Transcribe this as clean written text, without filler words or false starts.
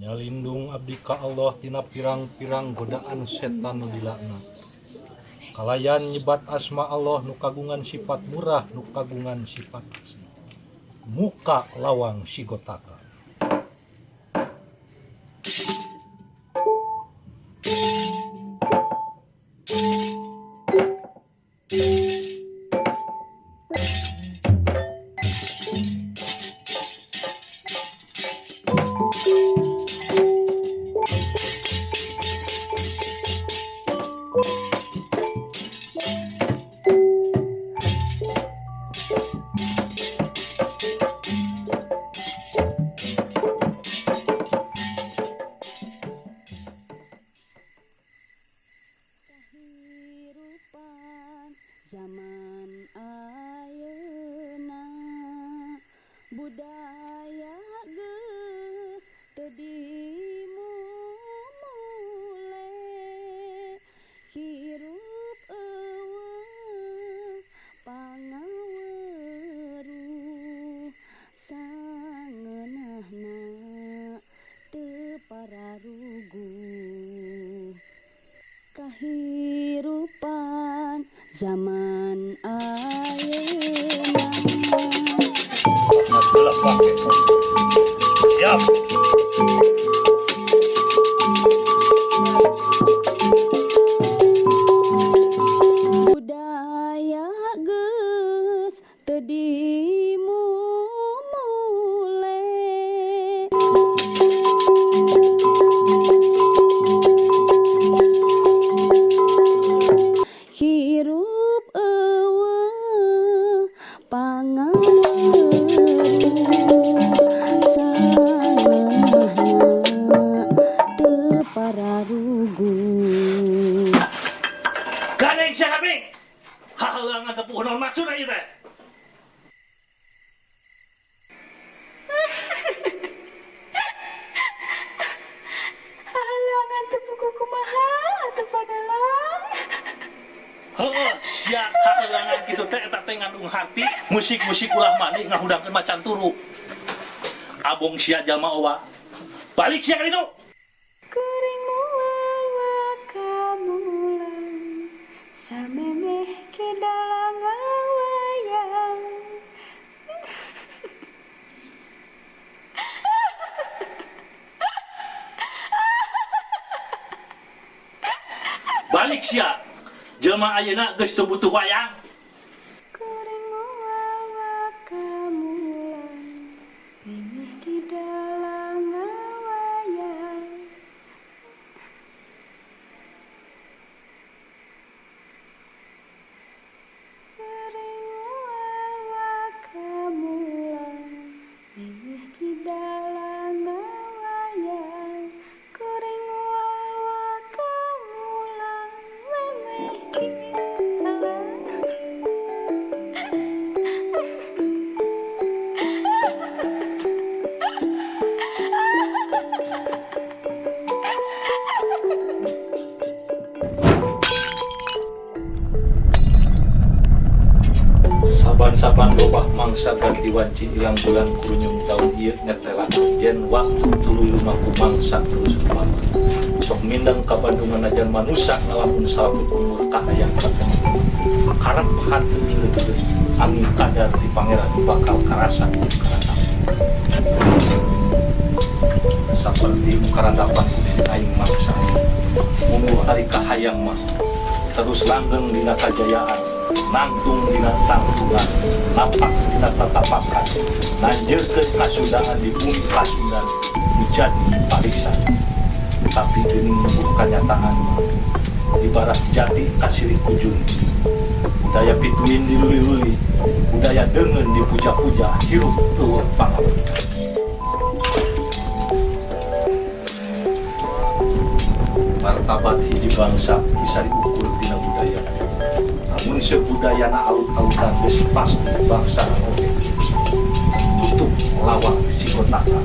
Nyalindung abdi ka Allah tina pirang-pirang godaan setan nu dilakna. Kalayan nyebat asma Allah nu kagungan sifat murah nu kagungan sifat asli. Muka lawang sigotaka. Kehirupan zaman ayeuna budaya geus teu dimulai hirup eueuh pangaweruh sangeunahna teu pararugu kehirupan zaman ayeuna. Siap. Budaya geus teu dimulai hirup eueuh pangaweruh sangeunahna teu pararugu. Gandeng sia kambing. Hahalangan tepuh naon maksudna ieu teh? Halangan tepuk kumaha atuh padalang. Heueuh, sia hahalangan kitu teh eta teh ngandung hati, musik-musik ulah mani ngahudangkeun macan turu. Abong sia jalma owa. Balik sia ka ditu. Kuring wawa kamulang samemeh ke dalang wayang. Balik sia. Jelma ayeuna geus teu butuh wayang. Kuring wawa kamulang memeh ke dalang wayang. Kuring wawa kamulang memeh ke dalang wayang. Kuring wawa kamulang memeh ke Saban-saban lobah mangsa ganti wanci ilang bulan kurunyung tahun ieu nyetelan yen waktu tuluy lumaku mangsa terus umpama. Sok mindeng ka Bandungan ajan manusia ngalamun salaput umur kahayang katanya. Karep hati cileut angin kadar di pangeran bakal karasa karana. Saperti karandapan aing mangsa. Mungguh hari kahayang mah terus langgeng dina kajayaan, nangtung dina tangtungan, napak dina tatapakan, nanjeurkeun kasundaan di bumi Pasundan menjadi parisan. Tapi geuning nubuh kanyataan ibarat jati kasirih kujung. Budaya pituin diluli-luli, budaya deungeun dipuja-puja, hirup eueuh pangaweruh. Martabat hiji bangsa bisa diukur tina budaya. Namun sebudayana alut-alutan geus pasti bangsa oge tutup lawan sigotaka.